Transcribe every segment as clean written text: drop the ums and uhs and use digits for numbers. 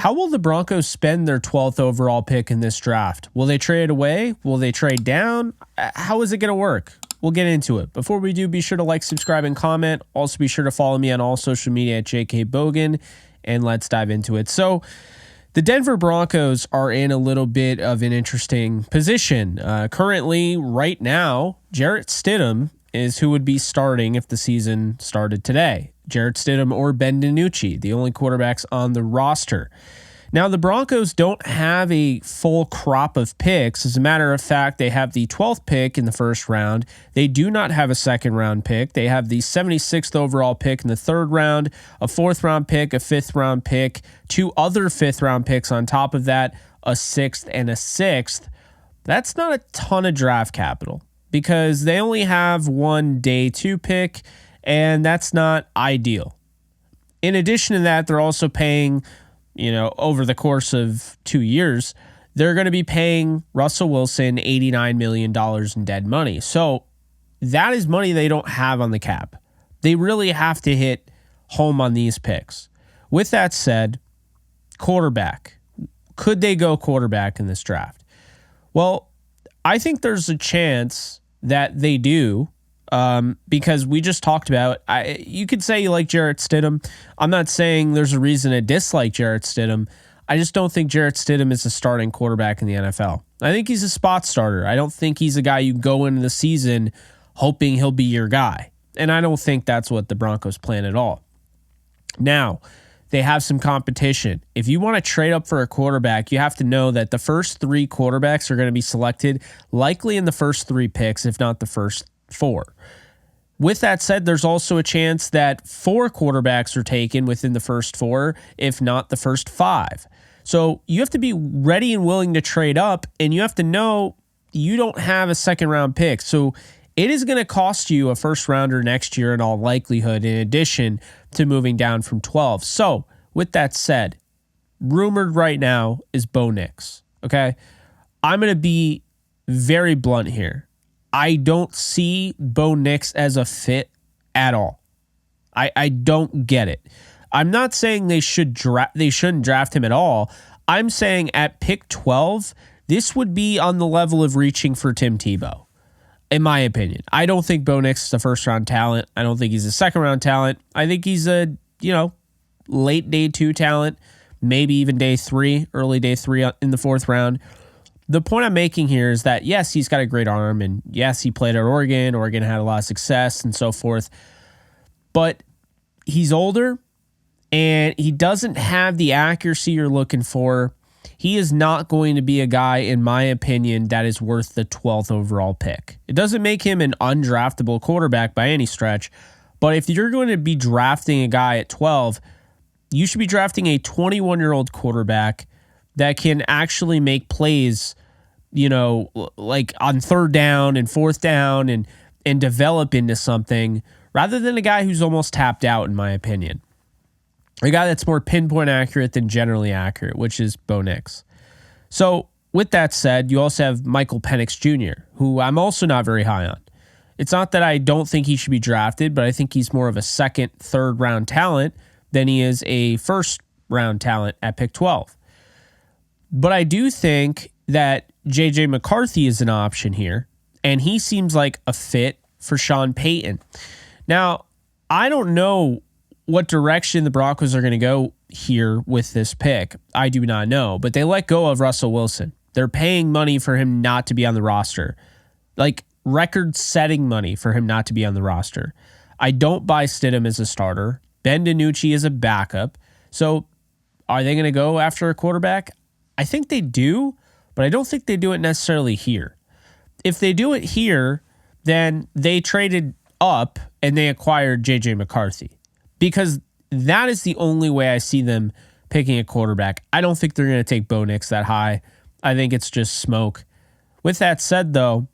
How will the Broncos spend their 12th overall pick in this draft? Will they trade away? Will they trade down? How is it going to work? We'll get into it. Before we do, be sure to like, subscribe, and comment. Also, be sure to follow me on all social media at JK Bogan, and let's dive into it. So, the Denver Broncos are in a little bit of an interesting position. Currently, right now, Jarrett Stidham is who would be starting if the season started today. Jarrett Stidham or Ben DiNucci, the only quarterbacks on the roster. Now, the Broncos don't have a full crop of picks. As a matter of fact, they have the 12th pick in the first round. They do not have a second round pick. They have the 76th overall pick in the third round, a fourth round pick, a fifth round pick, two other fifth round picks on top of that, a sixth and a sixth. That's not a ton of draft capital because they only have one day two pick, and that's not ideal. In addition to that, they're also paying, over the course of 2 years, they're going to be paying Russell Wilson $89 million in dead money. So that is money they don't have on the cap. They really have to hit home on these picks. With that said, quarterback. Could they go quarterback in this draft? Well, I think there's a chance that they do. Because we just talked about, you could say you like Jarrett Stidham. I'm not saying there's a reason to dislike Jarrett Stidham. I just don't think Jarrett Stidham is a starting quarterback in the NFL. I think he's a spot starter. I don't think he's a guy you go into the season hoping he'll be your guy. And I don't think that's what the Broncos plan at all. Now, they have some competition. If you want to trade up for a quarterback, you have to know that the first three quarterbacks are going to be selected likely in the first three picks, if not the first four. With that said, there's also a chance that four quarterbacks are taken within the first four, if not the first five. So you have to be ready and willing to trade up, and you have to know you don't have a second round pick. So it is going to cost you a first rounder next year in all likelihood, in addition to moving down from 12. So with that said, rumored right now is Bo Nix. Okay. I'm going to be very blunt here. I don't see Bo Nix as a fit at all. I don't get it. I'm not saying they shouldn't draft him at all. I'm saying at pick 12, this would be on the level of reaching for Tim Tebow, in my opinion. I don't think Bo Nix is a first round talent. I don't think he's a second round talent. I think he's a, late day 2 talent, maybe even day 3, early day 3 in the fourth round. The point I'm making here is that, yes, he's got a great arm, and yes, he played at Oregon. Oregon had a lot of success and so forth. But he's older, and he doesn't have the accuracy you're looking for. He is not going to be a guy, in my opinion, that is worth the 12th overall pick. It doesn't make him an undraftable quarterback by any stretch, but if you're going to be drafting a guy at 12, you should be drafting a 21-year-old quarterback that can actually make plays, like on third down and fourth down and develop into something, rather than a guy who's almost tapped out, in my opinion. A guy that's more pinpoint accurate than generally accurate, which is Bo Nix. So with that said, you also have Michael Penix Jr., who I'm also not very high on. It's not that I don't think he should be drafted, but I think he's more of a second, third round talent than he is a first round talent at pick 12. But I do think that J.J. McCarthy is an option here, and he seems like a fit for Sean Payton. Now, I don't know what direction the Broncos are going to go here with this pick. I do not know, but they let go of Russell Wilson. They're paying money for him not to be on the roster, like record-setting money for him not to be on the roster. I don't buy Stidham as a starter. Ben DiNucci is a backup. So are they going to go after a quarterback? I think they do, but I don't think they do it necessarily here. If they do it here, then they traded up and they acquired J.J. McCarthy, because that is the only way I see them picking a quarterback. I don't think they're going to take Bo Nix that high. I think it's just smoke. With that said, though,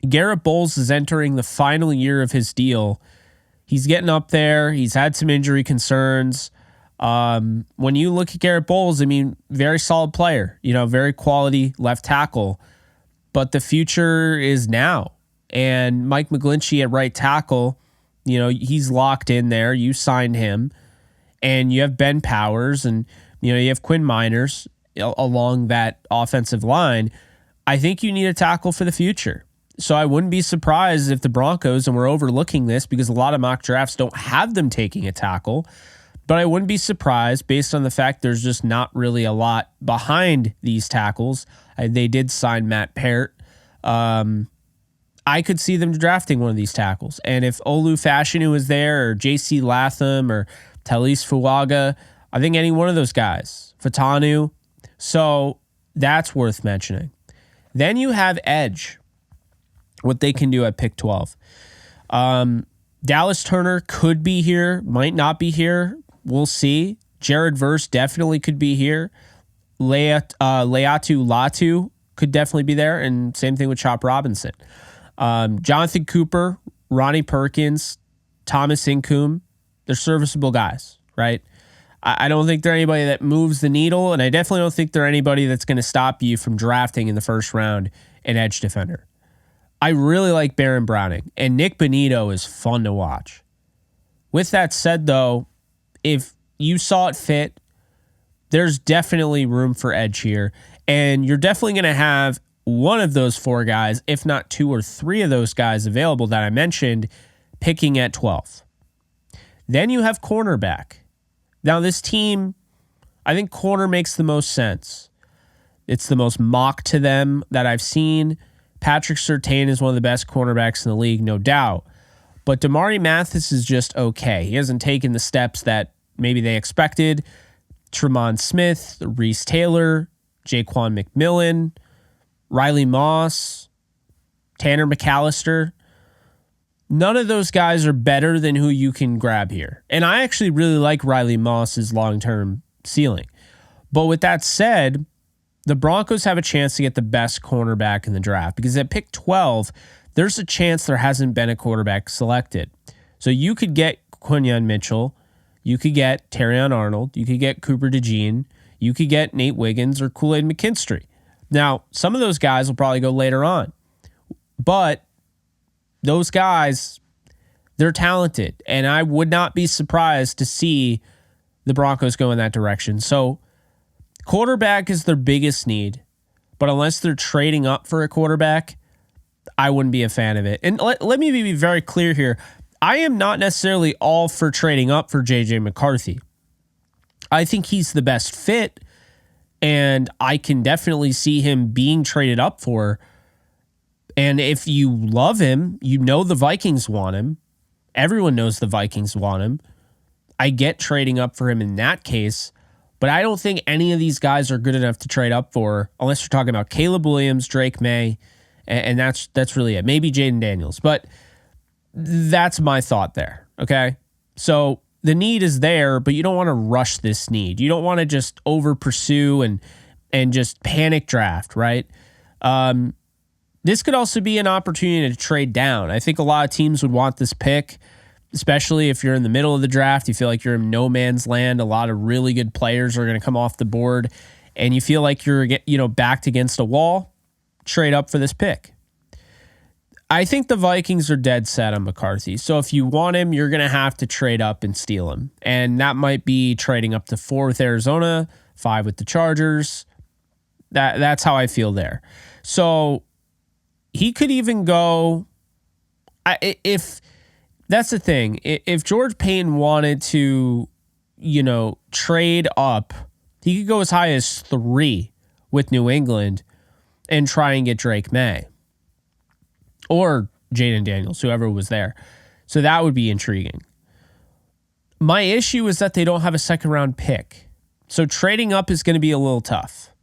Garrett Bowles is entering the final year of his deal. He's getting up there. He's had some injury concerns. When you look at Garrett Bowles, very solid player, very quality left tackle, but the future is now. And Mike McGlinchey at right tackle, he's locked in there. You signed him, and you have Ben Powers, and You have Quinn Miners along that offensive line. I think you need a tackle for the future. So I wouldn't be surprised if the Broncos, and we're overlooking this because a lot of mock drafts don't have them taking a tackle, but I wouldn't be surprised based on the fact there's just not really a lot behind these tackles. They did sign Matt Peart. I could see them drafting one of these tackles. And if Olu Fashanu is there, or J.C. Latham, or Talis Fuaga, I think any one of those guys, Fatanu. So that's worth mentioning. Then you have edge, what they can do at pick 12. Dallas Turner could be here, might not be here. We'll see. Jared Verse definitely could be here. Leatu Latu could definitely be there, and same thing with Chop Robinson. Jonathan Cooper, Ronnie Perkins, Thomas Incoom, they're serviceable guys, right? I don't think they're anybody that moves the needle, and I definitely don't think they're anybody that's going to stop you from drafting in the first round an edge defender. I really like Baron Browning, and Nick Bonito is fun to watch. With that said, though, if you saw it fit, there's definitely room for edge here, and you're definitely going to have one of those four guys, if not two or three of those guys available that I mentioned, picking at 12. Then you have cornerback. Now, this team, I think corner makes the most sense. It's the most mock to them that I've seen. Patrick Surtain is one of the best cornerbacks in the league, no doubt. But Damari Mathis is just okay. He hasn't taken the steps that maybe they expected. Tremont Smith, Reese Taylor, Jaquan McMillan, Riley Moss, Tanner McAllister. None of those guys are better than who you can grab here. And I actually really like Riley Moss's long-term ceiling. But with that said, the Broncos have a chance to get the best cornerback in the draft because at pick 12, there's a chance there hasn't been a quarterback selected. So you could get Quinyon Mitchell, you could get Terrion Arnold, you could get Cooper DeJean, you could get Nate Wiggins or Kool-Aid McKinstry. Now, some of those guys will probably go later on, but those guys, they're talented, and I would not be surprised to see the Broncos go in that direction. So quarterback is their biggest need, but unless they're trading up for a quarterback, I wouldn't be a fan of it. And let me be very clear here. I am not necessarily all for trading up for J.J. McCarthy. I think he's the best fit, and I can definitely see him being traded up for. And if you love him, you know the Vikings want him. Everyone knows the Vikings want him. I get trading up for him in that case, but I don't think any of these guys are good enough to trade up for, unless you're talking about Caleb Williams, Drake May, and that's really it. Maybe Jaden Daniels, but that's my thought there, okay? So the need is there, but you don't want to rush this need. You don't want to just over-pursue and just panic draft, right? This could also be an opportunity to trade down. I think a lot of teams would want this pick, especially if you're in the middle of the draft. You feel like you're in no man's land. A lot of really good players are going to come off the board, and you feel like you're backed against a wall. Trade up for this pick. I think the Vikings are dead set on McCarthy. So if you want him, you're going to have to trade up and steal him. And that might be trading up to 4 with Arizona, 5 with the Chargers. That's how I feel there. So he could even go, if that's the thing, if George Paton wanted to, trade up, he could go as high as 3 with New England and try and get Drake May or Jaden Daniels, whoever was there. So that would be intriguing. My issue is that they don't have a second round pick. So trading up is going to be a little tough.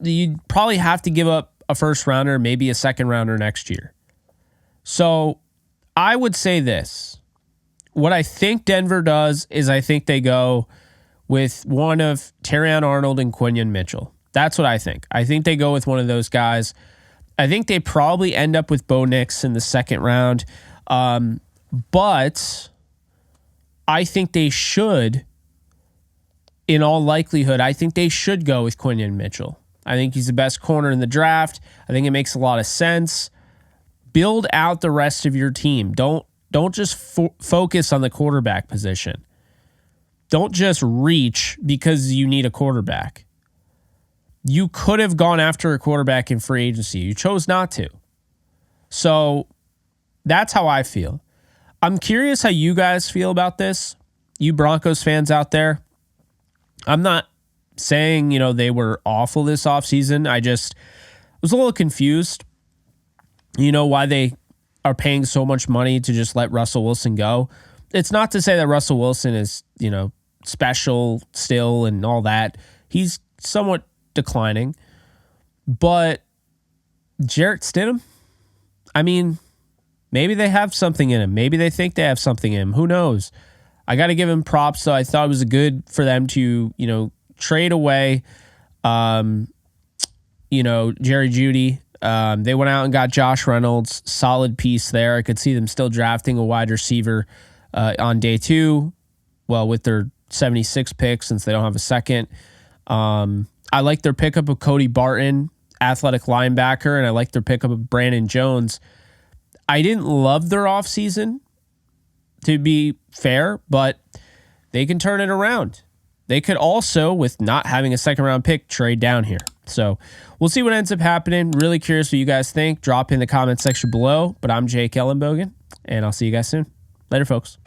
You'd probably have to give up a first rounder, maybe a second rounder next year. So I would say this. What I think Denver does is I think they go with one of Terrion Arnold and Quinyon Mitchell. That's what I think. I think they go with one of those guys. I think they probably end up with Bo Nix in the second round. But I think they should, in all likelihood, I think they should go with Quinyon Mitchell. I think he's the best corner in the draft. I think it makes a lot of sense. Build out the rest of your team. Don't just focus on the quarterback position. don't just reach because you need a quarterback. You could have gone after a quarterback in free agency. You chose not to. So that's how I feel. I'm curious how you guys feel about this, you Broncos fans out there. I'm not saying, they were awful this offseason. I just was a little confused, why they are paying so much money to just let Russell Wilson go. It's not to say that Russell Wilson is, special still and all that. He's somewhat declining. But Jarrett Stidham, maybe they have something in him. Jerry think they have something in him. Who knows? I got to give him props. So I thought it was good for them to, trade away, Jerry Jeudy. They went out and got Josh Reynolds. Solid piece there. I could see them still drafting a wide receiver on day 2. Well, with their 76 picks, since they don't have a second. I like their pickup of Cody Barton, athletic linebacker, and I like their pickup of Brandon Jones. I didn't love their offseason, to be fair, but they can turn it around. They could also, with not having a second-round pick, trade down here. So we'll see what ends up happening. Really curious what you guys think. Drop in the comment section below. But I'm Jake Ellenbogen, and I'll see you guys soon. Later, folks.